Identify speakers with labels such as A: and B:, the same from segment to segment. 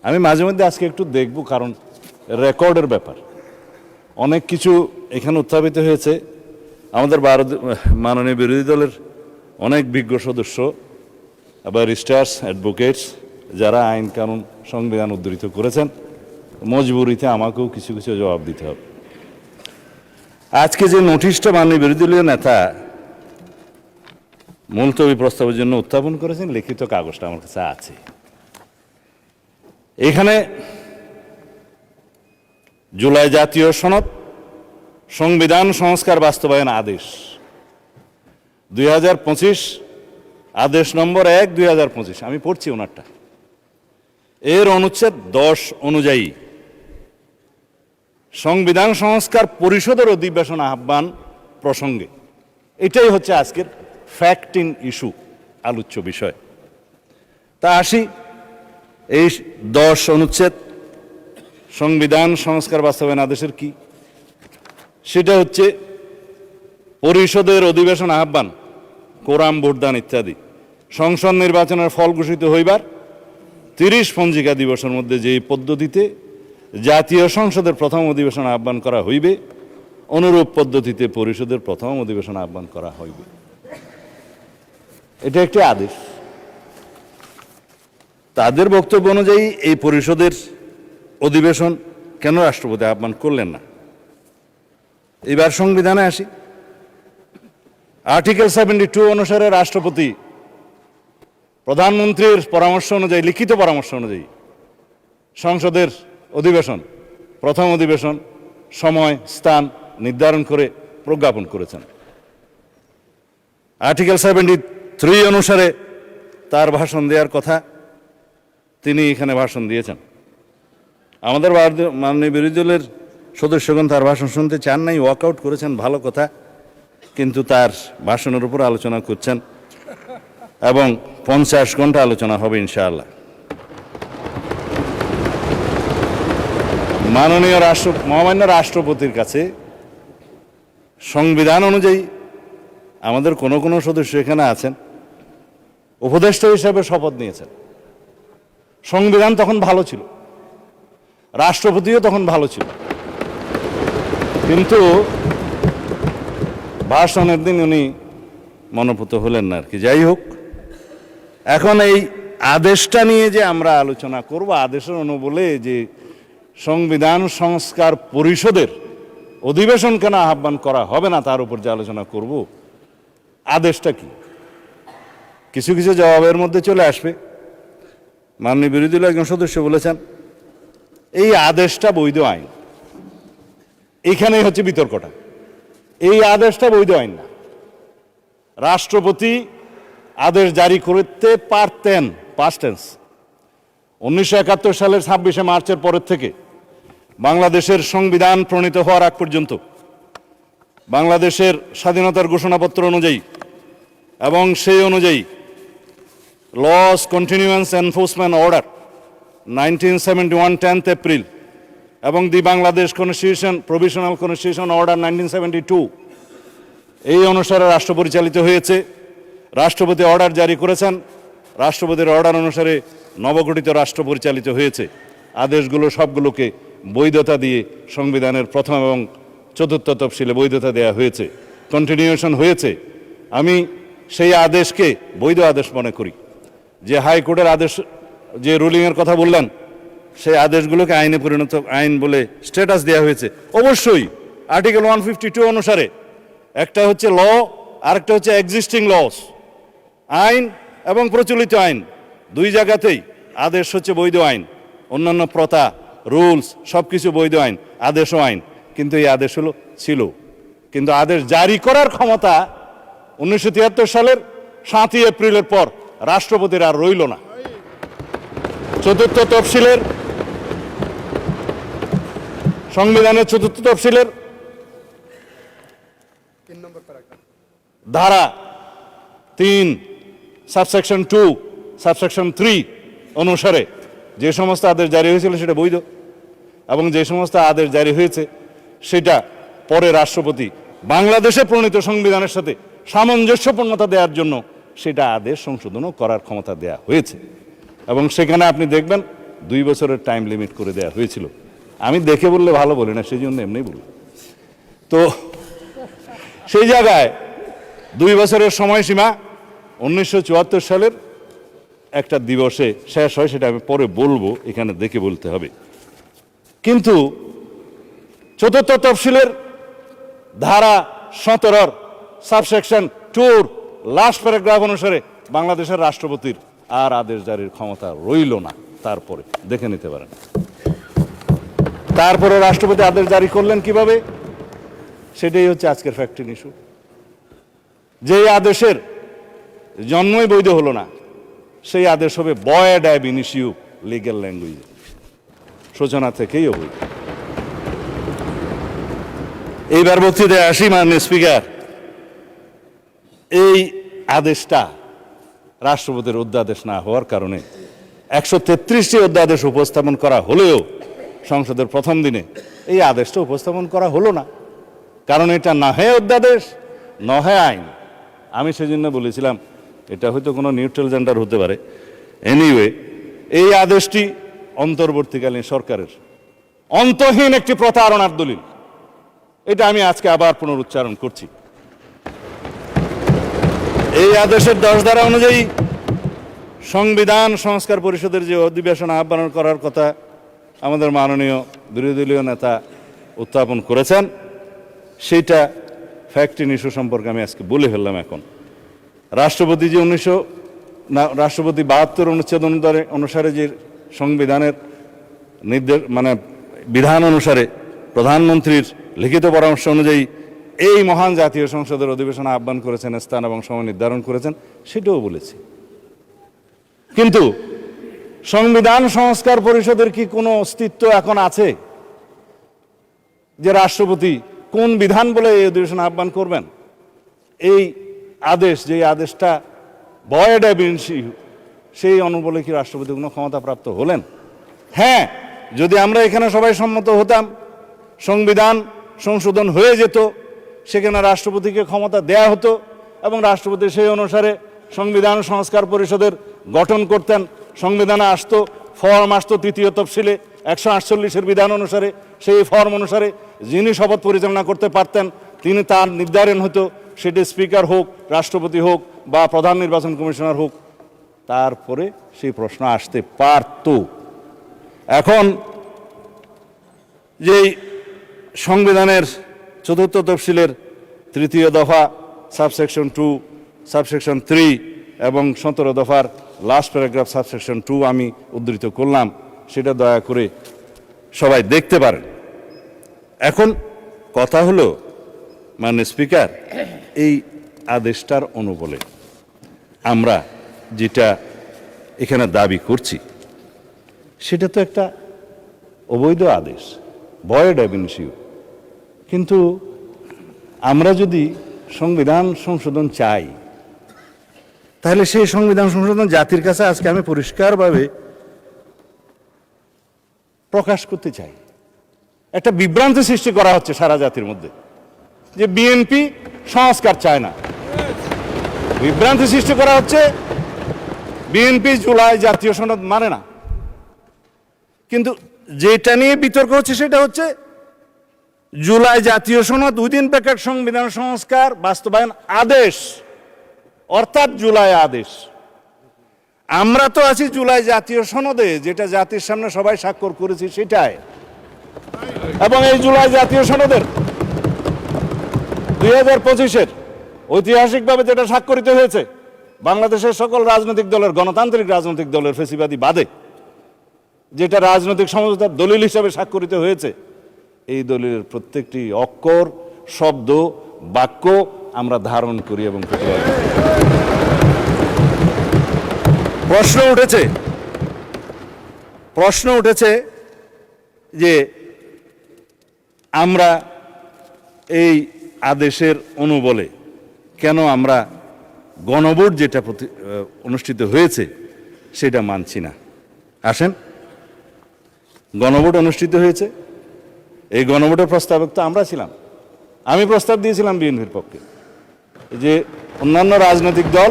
A: আমি মাঝে মধ্যে আজকে একটু দেখব, কারণ রেকর্ডের ব্যাপার অনেক কিছু এখানে উত্থাপিত হয়েছে। আমাদের মাননীয় বিরোধী দলের অনেক বিজ্ঞ সদস্য, ব্যারিস্টার্স, অ্যাডভোকেটস, যারা আইন কানুন সংবিধান উদ্ধৃত করেছেন, মজবুরিতে আমাকেও কিছু কিছু জবাব দিতে হবে। আজকে যে নোটিশটা মাননীয় বিরোধী দলীয় নেতা মুলতবি প্রস্তাবের জন্য উত্থাপন করেছেন, লিখিত কাগজটা আমার কাছে আছে। এখানে জুলাই জাতীয় সনদ, সংবিধান সংস্কার বাস্তবায়ন আদেশ 2025, আদেশ নম্বর 1 2025, আমি পড়ছি ওনারটা। এর অনুচ্ছেদ 10 অনুযায়ী সংবিধান সংস্কার পরিষদের অধিবেশন আহ্বান প্রসঙ্গে, এটাই হচ্ছে আজকের ফ্যাক্ট ইন ইস্যু, আলোচ্য বিষয়। তা আসি, এই 10 অনুচ্ছেদ সংবিধান সংস্কার বাস্তবায়ন আদেশের কি, সেটা হচ্ছে পরিষদের অধিবেশন আহ্বান, কোরাম, ভোটদান ইত্যাদি সংসদ নির্বাচনের ফল ঘোষিত হইবার 30 পঞ্জিকা দিবসের মধ্যে যেই পদ্ধতিতে জাতীয় সংসদের প্রথম অধিবেশন আহ্বান করা হইবে, অনুরূপ পদ্ধতিতে পরিষদের প্রথম অধিবেশন আহ্বান করা হইবে। এটা একটি আদেশ। তাদের বক্তব্য অনুযায়ী এই পরিষদের অধিবেশন কেন রাষ্ট্রপতি আহ্বান করলেন না? এবার সংবিধানে আসি। আর্টিকেল 72 অনুসারে রাষ্ট্রপতি প্রধানমন্ত্রীর পরামর্শ অনুযায়ী, লিখিত পরামর্শ অনুযায়ী সংসদের অধিবেশন, প্রথম অধিবেশন, সময়, স্থান নির্ধারণ করে প্রজ্ঞাপন করেছেন। আর্টিকেল 73 অনুসারে তার ভাষণ দেওয়ার কথা, তিনি এখানে ভাষণ দিয়েছেন। আমাদের মাননীয় বিরোধী দলের সদস্যগণ তার ভাষণ শুনতে চান নাই, ওয়াকআউট করেছেন, ভালো কথা, কিন্তু তার ভাষণের উপর আলোচনা করছেন এবং 50 ঘন্টা আলোচনা হবে ইনশাআল্লাহ। মাননীয় মহামান্য রাষ্ট্রপতির কাছে সংবিধান অনুযায়ী আমাদের কোনো কোনো সদস্য এখানে আছেন, উপদেষ্টা হিসাবে শপথ নিয়েছেন। সংবিধান তখন ভালো ছিল, রাষ্ট্রপতিও তখন ভালো ছিল, কিন্তু ভাষণের দিন উনি মনোপুত হলেন না আর কি। যাই হোক, এখন এই আদেশটা নিয়ে যে আমরা আলোচনা করব, আদেশের অনুবলে যে সংবিধান সংস্কার পরিষদের অধিবেশন কেন আহ্বান করা হবে না, তার উপর যে আলোচনা করব, আদেশটা কি, কিছু কিছু জবাবের মধ্যে চলে আসবে। মাননীয় বিরোধী দলের একজন সদস্য বলেছেন এই আদেশটা বৈধ আইন। এইখানেই হচ্ছে বিতর্কটা। এই আদেশটা বৈধ আইন না। রাষ্ট্রপতি আদেশ জারি করতে পারতেন, পাস্ট টেন্স। 1971 সালের 26শে মার্চের পরের থেকে বাংলাদেশের সংবিধান প্রণীত হওয়ার আগ পর্যন্ত বাংলাদেশের স্বাধীনতার ঘোষণাপত্র অনুযায়ী এবং সেই অনুযায়ী laws continuance enforcement order 1971 10th April এবং the Bangladesh constitution provisional constitution order 1972, এই অনুসারে রাষ্ট্র পরিচালিত হয়েছে। রাষ্ট্রপতি অর্ডার জারি করেছেন, রাষ্ট্রপতির অর্ডার অনুসারে নবগঠিত রাষ্ট্র পরিচালিত হয়েছে। আদেশগুলো সবগুলোকে বৈধতা দিয়ে সংবিধানের প্রথম এবং 4th তফসিলে বৈধতা দেওয়া হয়েছে, কন্টিনিউশন হয়েছে। আমি সেই আদেশকে বৈধ আদেশ মনে করি। যে হাইকোর্টের আদেশ, যে রুলিংয়ের কথা বললেন, সেই আদেশগুলোকে আইনে পরিণত, আইন বলে স্ট্যাটাস দেওয়া হয়েছে। অবশ্যই আর্টিকেল 152 অনুসারে একটা হচ্ছে ল, আরেকটা হচ্ছে এক্সিস্টিং লস। আইন এবং প্রচলিত আইন দুই জায়গাতেই আদেশ হচ্ছে বৈধ আইন। অন্যান্য প্রথা, রুলস সব কিছু বৈধ আইন, আদেশও আইন। কিন্তু এই আদেশ হলো ছিল, কিন্তু আদেশ জারি করার ক্ষমতা 1973 সালের 7ই এপ্রিলের পর রাষ্ট্রপতির আর রইল না। 4th তফসিলের, সংবিধানের 4th তফসিলের ধারা 3 সাবসেকশন 2 সাবসেকশন 3 অনুসারে যে সমস্ত আদেশ জারি হয়েছিল সেটা বৈধ, এবং যে সমস্ত আদেশ জারি হয়েছে সেটা পরে রাষ্ট্রপতি বাংলাদেশে প্রণীত সংবিধানের সাথে সামঞ্জস্যপূর্ণতা দেওয়ার জন্য সেটা আদেশ সংশোধনও করার ক্ষমতা দেয়া হয়েছে। এবং সেখানে আপনি দেখবেন 2 বছরের টাইম লিমিট করে দেওয়া হয়েছিল। আমি দেখে বললে ভালো বলি না, সেই জন্য এমনি বলি। তো সেই জায়গায় 2 বছরের সময়সীমা 1974 সালের একটা দিবসে শেষ হয়, সেটা আমি পরে বলবো, এখানে দেখে বলতে হবে। কিন্তু চতুর্থ তফসিলের ধারা 17 সাবসেকশন 2 লাস্ট প্যারাগ্রাফ অনুসারে বাংলাদেশের রাষ্ট্রপতির আর আদেশ জারির ক্ষমতা রইল না। তারপরে দেখে নিতে পারেন। তারপরে রাষ্ট্রপতি আদেশ জারি করলেন কিভাবে, সেটাই হচ্ছে আজকের ফ্যাক্টরিং ইস্যু। যেই আদেশের জন্মই বৈধ হলো না, সেই আদেশ হবে ভয়েড অ্যাব ইনিশিও লিগ্যাল ল্যাঙ্গুয়েজে, সূচনা থেকেই অবৈধ। এইবার বক্তৃতায় আসি। মাননীয় স্পিকার, এই আদেশটা রাষ্ট্রপতির অধ্যাদেশ না হওয়ার কারণে 133টি অধ্যাদেশ উপস্থাপন করা হলেও সংসদের প্রথম দিনে এই আদেশটা উপস্থাপন করা হলো না, কারণ এটা না হয় অধ্যাদেশ না হয় আইন। আমি সেজন্য বলেছিলাম এটা হয়তো কোনো নিউট্রাল জেন্ডার হতে পারে। এনিওয়ে, এই আদেশটি অন্তর্বর্তীকালীন সরকারের অন্তহীন একটি প্রতারণার দলিল, এটা আমি আজকে আবার পুনরুচ্চারণ করছি। এই আদেশের 10 ধারা অনুযায়ী সংবিধান সংস্কার পরিষদের যে অধিবেশন আহ্বান করার কথা আমাদের মাননীয় বিরোধী দলীয় নেতা উত্থাপন করেছেন, সেইটা ফ্যাক্টরিং ইস্যু সম্পর্কে আমি আজকে বলে ফেললাম। এখন রাষ্ট্রপতি যে রাষ্ট্রপতি 72 অনুচ্ছেদ অনুসারে যে সংবিধানের নির্দেশ বিধান অনুসারে প্রধানমন্ত্রীর লিখিত পরামর্শ অনুযায়ী এই মহান জাতীয় সংসদের অধিবেশন আহ্বান করেছেন, স্থান এবং সময় নির্ধারণ করেছেন, সেটাও বলেছি। কিন্তু সংবিধান সংস্কার পরিষদের কি কোনো অস্তিত্ব এখন আছে যে রাষ্ট্রপতি কোন বিধান বলে এই অধিবেশন আহ্বান করবেন? এই আদেশ, যে আদেশটা ভয়েড অ্যাব ইনিশিও, সেই অনুবলে কি রাষ্ট্রপতি কোনো ক্ষমতাপ্রাপ্ত হলেন? হ্যাঁ, যদি আমরা এখানে সবাই সম্মত হতাম, সংবিধান সংশোধন হয়ে যেত, সেখানে রাষ্ট্রপতিকে ক্ষমতা দেয়া হতো এবং রাষ্ট্রপতি সেই অনুসারে সংবিধান সংস্কার পরিষদের গঠন করতেন। সংবিধানে আসতো, ফর্ম আসতো তৃতীয় তফসিলে 148-এর বিধান অনুসারে, সেই ফর্ম অনুসারে যিনি শপথ পরিচালনা করতে পারতেন তিনি, তার নির্ধারণ হতো, সেটি স্পিকার হোক, রাষ্ট্রপতি হোক বা প্রধান নির্বাচন কমিশনার হোক, তারপরে সেই প্রশ্ন আসতে পারত। এখন যেই সংবিধানের চতুর্থ তফসিলের 3য় দফা সাবসেকশন 2, সাবসেকশন 3 এবং 17 দফার লাস্ট প্যারাগ্রাফ সাবসেকশন 2 আমি উদ্ধৃত করলাম, সেটা দয়া করে সবাই দেখতে পারেন। এখন কথা হলো, মাননীয় স্পিকার, এই আদেশটার অনুবলে আমরা যেটা এখানে দাবি করছি সেটা তো একটা অবৈধ আদেশ, ভয়েড অ্যাব ইনিশিও। কিন্তু আমরা যদি সংবিধান সংশোধন চাই, তাহলে সেই সংবিধান সংশোধন জাতির কাছে আজকে আমি পরিষ্কারভাবে প্রকাশ করতে চাই। একটা বিভ্রান্তি সৃষ্টি করা হচ্ছে সারা জাতির মধ্যে যে বিএনপি সংস্কার চায় না। বিভ্রান্তি সৃষ্টি করা হচ্ছে বিএনপি জুলাই জাতীয় সনদ মানে না। কিন্তু যেটা নিয়ে বিতর্ক হচ্ছে সেটা হচ্ছে জুলাই জাতীয় সনদ উইদিন ব্র্যাকেট সংবিধান সংস্কার বাস্তবায়ন আদেশ, অর্থাৎ জুলাই আদেশ। আমরা তো আছি জুলাই জাতীয় সনদে, যেটা জাতির সামনে সবাই স্বাক্ষর করেছি সেটাই। এবং এই জুলাই জাতীয় সনদের 2025-এর ঐতিহাসিকভাবে যেটা স্বাক্ষরিত হয়েছে বাংলাদেশের সকল রাজনৈতিক দলের, গণতান্ত্রিক রাজনৈতিক দলের ফেসিবাদী বাদে, যেটা রাজনৈতিক সমঝোতার দলিল হিসাবে স্বাক্ষরিত হয়েছে, এই দলিলের প্রত্যেকটি অক্ষর, শব্দ, বাক্য আমরা ধারণ করি এবং প্রতিবাদ করি। প্রশ্ন উঠেছে যে আমরা এই আদেশের অনুবলে কেন আমরা গণভোট যেটা অনুষ্ঠিত হয়েছে সেটা মানছি না। আসেন, গণভোট অনুষ্ঠিত হয়েছে, এই গণভোটের প্রস্তাবক তো আমরা ছিলাম। আমি প্রস্তাব দিয়েছিলাম বিএনপির পক্ষে যে অন্যান্য রাজনৈতিক দল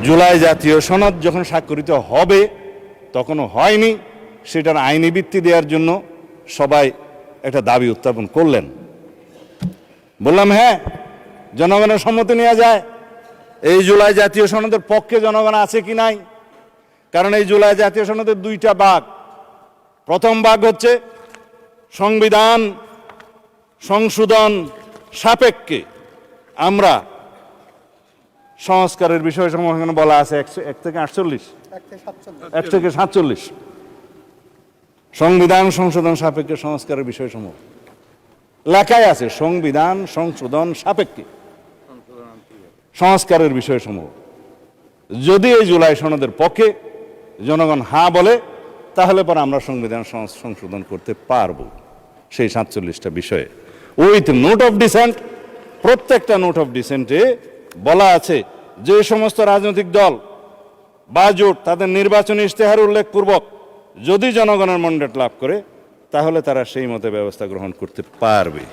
A: জুলাই জাতীয় সনদ যখন স্বাক্ষরিত হবে তখনও হয়নি, সেটার আইনি ভিত্তি দেওয়ার জন্য সবাই একটা দাবি উত্থাপন করলেন। বললাম হ্যাঁ, জনগণের সম্মতি নেওয়া যায়। এই জুলাই জাতীয় সনদের পক্ষে জনগণ আছে কি নাই? কারণ এই জুলাই জাতীয় সনদের দুইটা ভাগ। প্রথম ভাগ হচ্ছে সংবিধান সংশোধন সাপেক্ষে আমরা সংস্কারের বিষয়সমূহ এখানে বলা আছে 1 থেকে 48, 1 থেকে 47 সংবিধান সংশোধন সাপেক্ষে সংস্কারের বিষয়সমূহ লেখাই আছে। সংবিধান সংশোধন সাপেক্ষে সংস্কারের বিষয়সমূহ যদি এই জুলাই সনদের পক্ষে জনগণ হ্যাঁ বলে, তাহলে পরে আমরা সংবিধান সংশোধন করতে পারবো সেই 47টা বিষয়ে। উইথ নোট অফ ডিসেন্ট, প্রত্যেকটা নোট অফ ডিসেন্টে বলা আছে যে সমস্ত রাজনৈতিক দল বা জোট তাদের নির্বাচনী ইশতেহার উল্লেখপূর্বক যদি জনগণের ম্যান্ডেট লাভ করে, তাহলে তারা সেই মতে ব্যবস্থা গ্রহণ করতে পারবে।